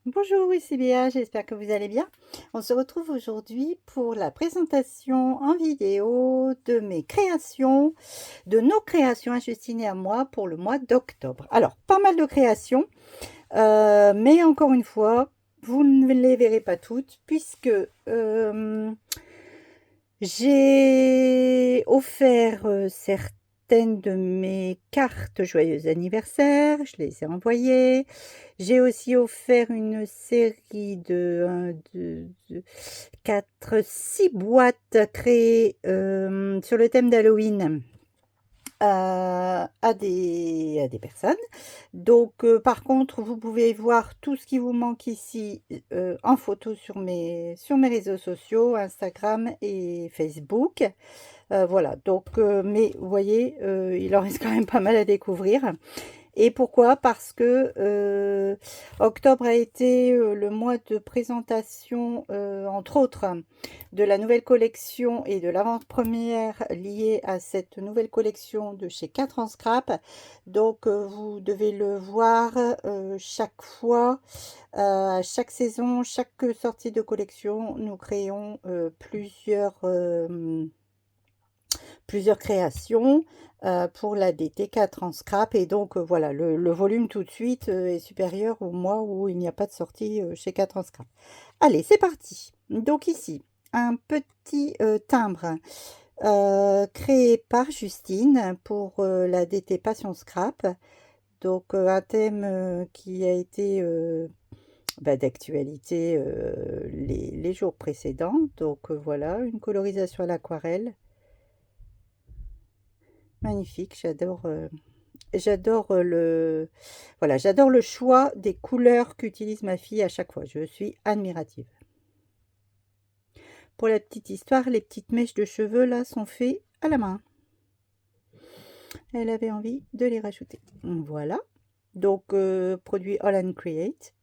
Bonjour, ici Léa, j'espère que vous allez bien. On se retrouve aujourd'hui pour la présentation en vidéo de mes créations, de nos créations à Justine et à moi pour le mois d'octobre. Alors, pas mal de créations, mais encore une fois, vous ne les verrez pas toutes puisque j'ai offert certaines de mes cartes joyeux anniversaire, je les ai envoyées. J'ai aussi offert une série de 4, 6 boîtes créées sur le thème d'Halloween à des personnes. Donc, par contre, vous pouvez voir tout ce qui vous manque ici en photo sur mes réseaux sociaux, Instagram et Facebook. Voilà, donc, mais vous voyez, il en reste quand même pas mal à découvrir. Et pourquoi? Parce que octobre a été le mois de présentation, entre autres, de la nouvelle collection et de l'avant-première liée à cette nouvelle collection de chez 4 en scrap. Donc, vous devez le voir chaque fois, à chaque saison, chaque sortie de collection, nous créons plusieurs créations pour la DT4 en scrap. Et donc, voilà, le volume tout de suite est supérieur au mois où il n'y a pas de sortie chez 4 en scrap. Allez, c'est parti. Donc ici, un petit timbre créé par Justine pour la DT Passion Scrap. Donc, un thème qui a été d'actualité les jours précédents. Donc, voilà, une colorisation à l'aquarelle. Magnifique, j'adore voilà, j'adore le choix des couleurs qu'utilise ma fille à chaque fois. Je suis admirative. Pour la petite histoire, les petites mèches de cheveux là sont faites à la main. Elle avait envie de les rajouter. Voilà. Donc, produit All and Create.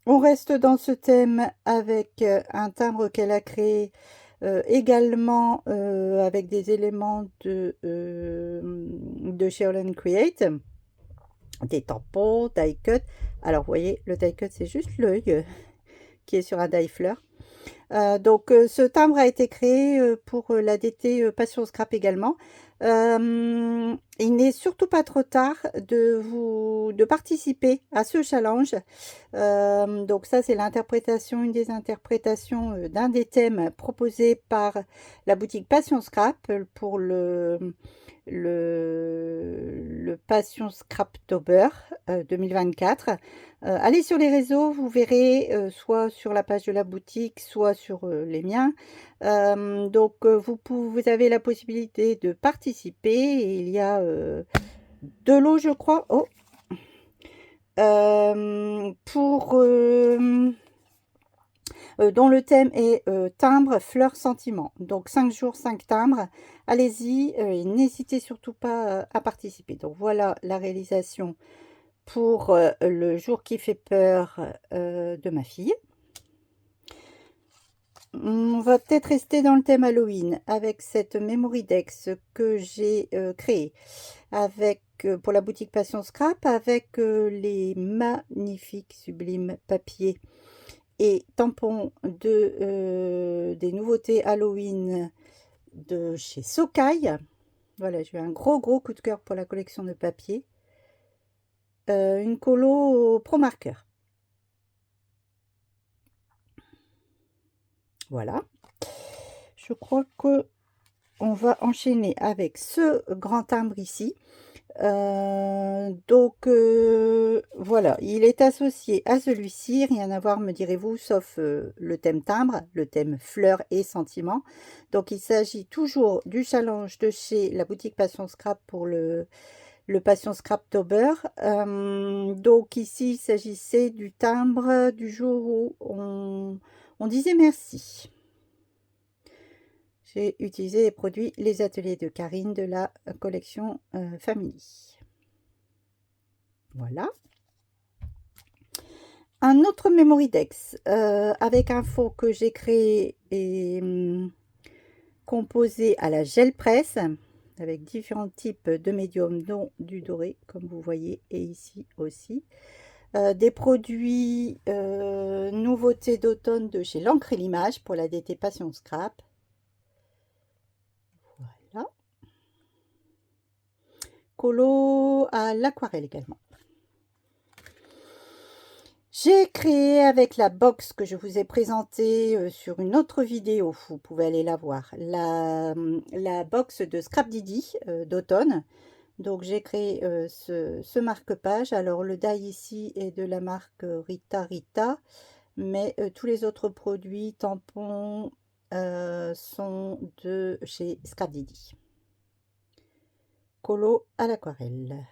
On reste dans ce thème avec un timbre qu'elle a créé également avec des éléments de chez All and Create. Des tampons, die cut. Alors, vous voyez, le die cut, c'est juste l'œil qui est sur un die fleur. Donc, ce timbre a été créé pour la DT Passion Scrap également. Il n'est surtout pas trop tard de participer à ce challenge. Donc ça, c'est une des interprétations d'un des thèmes proposés par la boutique Passion Scrap pour le Passion Scraptober 2024. Allez sur les réseaux, vous verrez soit sur la page de la boutique, soit sur les miens. Donc vous avez la possibilité de participer. Et il y a de l'eau, je crois. Oh, dont le thème est timbre, fleurs, sentiments. Donc 5 jours, 5 timbres. Allez-y et n'hésitez surtout pas à participer. Donc voilà la réalisation pour le jour qui fait peur de ma fille. On va peut-être rester dans le thème Halloween avec cette Memory Dex que j'ai créée avec, pour la boutique Passion Scrap avec les magnifiques sublimes papiers et tampons des nouveautés Halloween de chez Sokai. Voilà, j'ai eu un gros coup de cœur pour la collection de papier. Une colo Pro Marker. Voilà. Je crois que on va enchaîner avec ce grand timbre ici. Donc voilà, il est associé à celui-ci, rien à voir me direz-vous, sauf le thème timbre, le thème fleurs et sentiments. Donc il s'agit toujours du challenge de chez la boutique Passion Scrap pour le Passion Scraptober. Donc ici il s'agissait du timbre du jour où on disait merci. J'ai utilisé les produits Les Ateliers de Karine de la collection Family. Voilà. Un autre Memory Dex avec un faux que j'ai créé et composé à la gel presse. avec différents types de médiums, dont du doré, comme vous voyez, et ici aussi. Des produits nouveautés d'automne de chez l'encre et l'image pour la DT Passion Scrap. Voilà. Colo à l'aquarelle également. J'ai créé avec la box que je vous ai présentée sur une autre vidéo, vous pouvez aller la voir, la box de Scrap Didi d'automne. Donc j'ai créé ce marque-page. Alors le die ici est de la marque Rita Rita, mais tous les autres produits tampons sont de chez Scrap Didi. Colo à l'aquarelle.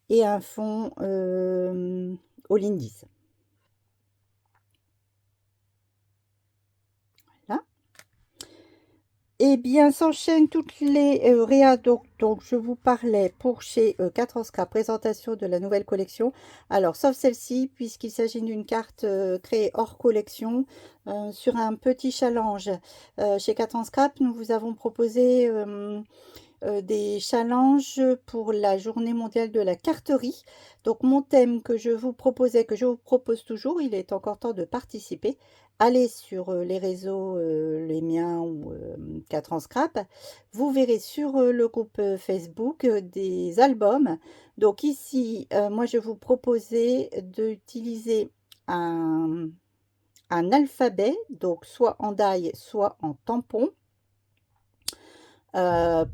Et un fond au Lindy's. Voilà. Et bien, s'enchaînent toutes les réa. Donc, je vous parlais pour chez 4 Scrap, présentation de la nouvelle collection. Alors, sauf celle-ci, puisqu'il s'agit d'une carte créée hors collection sur un petit challenge. Chez 4 Scrap, nous vous avons proposé des challenges pour la journée mondiale de la carterie. Donc mon thème que je vous proposais, que je vous propose toujours, il est encore temps de participer. Allez sur les réseaux, les miens ou 4 en scrap. Vous verrez sur le groupe Facebook des albums. Donc ici, moi je vous proposais d'utiliser un alphabet, donc soit en die, soit en tampon.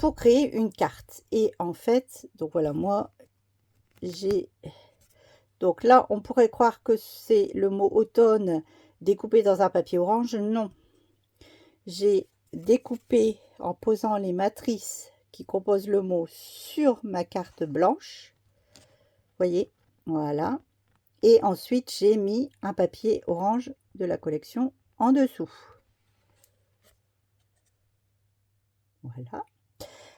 Pour créer une carte. Et en fait, donc voilà, moi, j'ai... Donc là, on pourrait croire que c'est le mot automne découpé dans un papier orange. Non. J'ai découpé en posant les matrices qui composent le mot sur ma carte blanche. Voyez, voilà. Et ensuite, j'ai mis un papier orange de la collection en dessous. Voilà.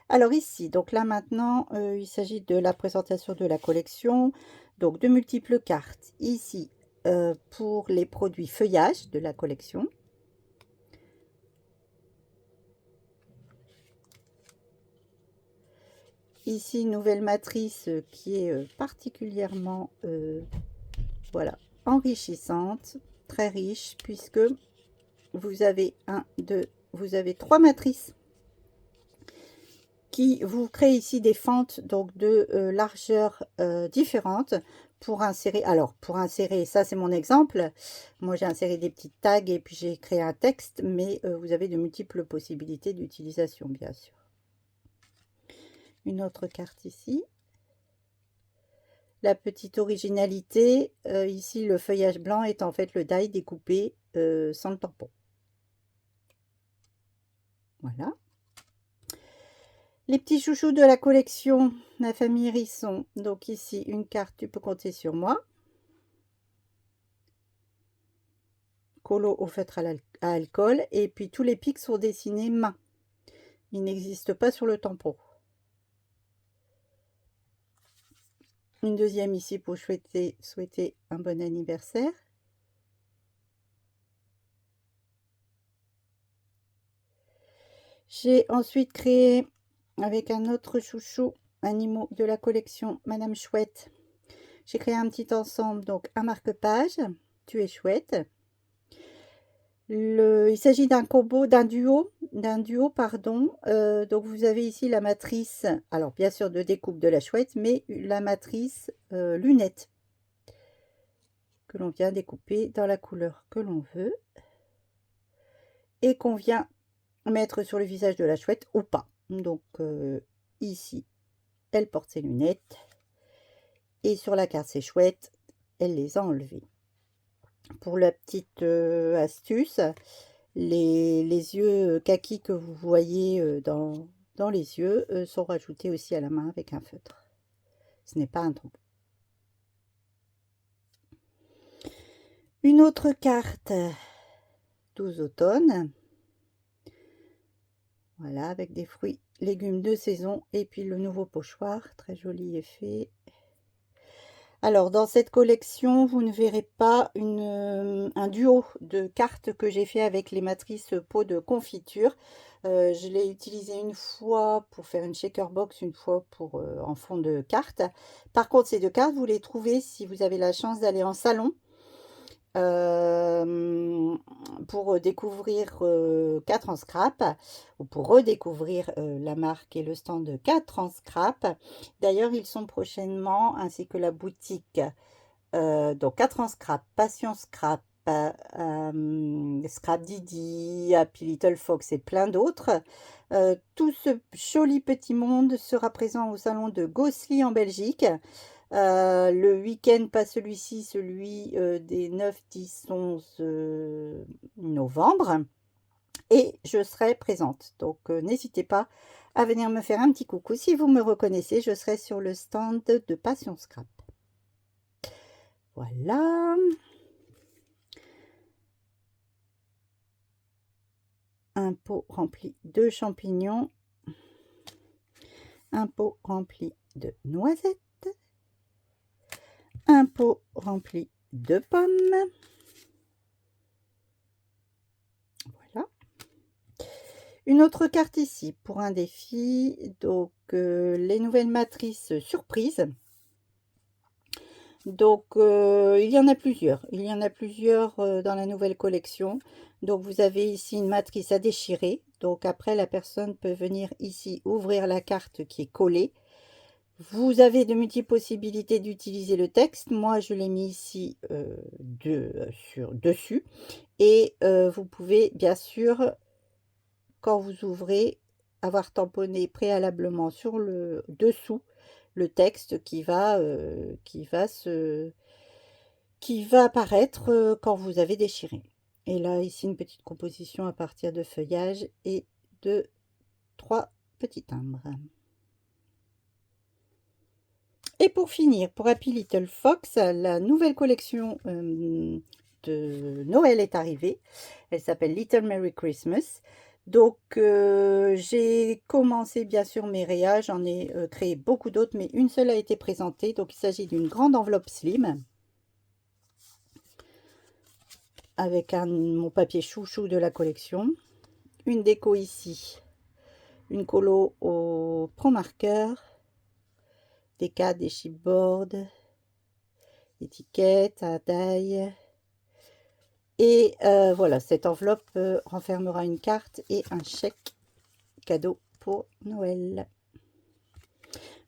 Alors ici, donc là maintenant, il s'agit de la présentation de la collection, donc de multiples cartes. Ici, pour les produits feuillage de la collection. Ici, une nouvelle matrice qui est particulièrement voilà, enrichissante, très riche, puisque vous avez vous avez 3 matrices qui vous crée ici des fentes donc de largeur différentes pour insérer. Alors pour insérer, ça c'est mon exemple, moi j'ai inséré des petites tags et puis j'ai créé un texte, mais vous avez de multiples possibilités d'utilisation bien sûr. Une autre carte ici, la petite originalité ici, le feuillage blanc est en fait le die découpé sans le tampon. Voilà. Les petits chouchous de la collection, la famille Hérisson. Donc ici, une carte, tu peux compter sur moi. Colo au feutre à alcool. Et puis tous les pics sont dessinés main. Ils n'existent pas sur le tampon. Une deuxième ici pour souhaiter un bon anniversaire. J'ai ensuite créé avec un autre chouchou animaux de la collection Madame Chouette. J'ai créé un petit ensemble, donc un marque-page, tu es chouette. Il s'agit d'un combo, d'un duo, pardon. Donc vous avez ici la matrice, alors bien sûr de découpe de la chouette, mais la matrice lunette que l'on vient découper dans la couleur que l'on veut et qu'on vient mettre sur le visage de la chouette ou pas. Donc ici, elle porte ses lunettes et sur la carte c'est chouette, elle les a enlevées. Pour la petite astuce, les yeux kaki que vous voyez dans les yeux sont rajoutés aussi à la main avec un feutre. Ce n'est pas un tampon. Une autre carte 12 automne. Voilà, avec des fruits, légumes de saison et puis le nouveau pochoir, très joli effet. Alors, dans cette collection, vous ne verrez pas un duo de cartes que j'ai fait avec les matrices pot de confiture. Je l'ai utilisé une fois pour faire une shaker box, une fois pour en fond de carte. Par contre, ces deux cartes, vous les trouvez si vous avez la chance d'aller en salon pour découvrir 4 en scrap ou pour redécouvrir la marque et le stand de 4 en scrap. D'ailleurs, ils sont prochainement, ainsi que la boutique donc 4 en scrap, Passion Scrap, Scrap Didi, Happy Little Fox et plein d'autres. Tout ce joli petit monde sera présent au salon de Gosselies en Belgique. Le week-end, pas celui-ci, celui des 9, 10, 11 novembre. Et je serai présente. Donc n'hésitez pas à venir me faire un petit coucou. Si vous me reconnaissez, je serai sur le stand de Passion Scrap. Voilà. Un pot rempli de champignons. Un pot rempli de noisettes. Un pot rempli de pommes. Voilà. Une autre carte ici pour un défi. Donc, les nouvelles matrices surprises. Donc, il y en a plusieurs. Il y en a plusieurs dans la nouvelle collection. Donc, vous avez ici une matrice à déchirer. Donc, après, la personne peut venir ici ouvrir la carte qui est collée. Vous avez de multiples possibilités d'utiliser le texte. Moi, je l'ai mis ici dessus. Et vous pouvez, bien sûr, quand vous ouvrez, avoir tamponné préalablement sur le dessous le texte qui va apparaître quand vous avez déchiré. Et là, ici, une petite composition à partir de feuillage et de 3 petits timbres. Et pour finir, pour Happy Little Fox, la nouvelle collection de Noël est arrivée. Elle s'appelle Little Merry Christmas. Donc, j'ai commencé bien sûr mes réas, j'en ai créé beaucoup d'autres, mais une seule a été présentée. Donc, il s'agit d'une grande enveloppe slim avec mon papier chouchou de la collection. Une déco ici, une colo au Pro Marker, des cadres, des chipboards, étiquettes à taille. Et voilà, cette enveloppe renfermera une carte et un chèque cadeau pour Noël.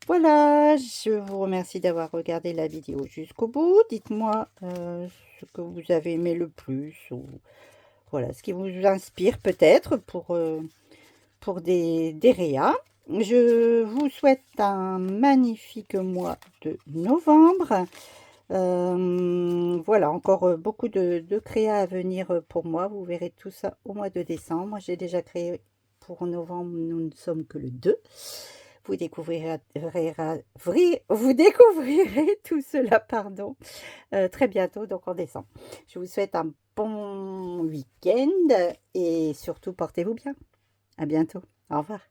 Voilà, je vous remercie d'avoir regardé la vidéo jusqu'au bout. Dites-moi ce que vous avez aimé le plus ou voilà, ce qui vous inspire peut-être pour des réas. Je vous souhaite un magnifique mois de novembre. Voilà, encore beaucoup de créa à venir pour moi. Vous verrez tout ça au mois de décembre. J'ai déjà créé pour novembre, nous ne sommes que le 2. Vous découvrirez tout cela, pardon, très bientôt, donc en décembre. Je vous souhaite un bon week-end et surtout portez-vous bien. À bientôt. Au revoir.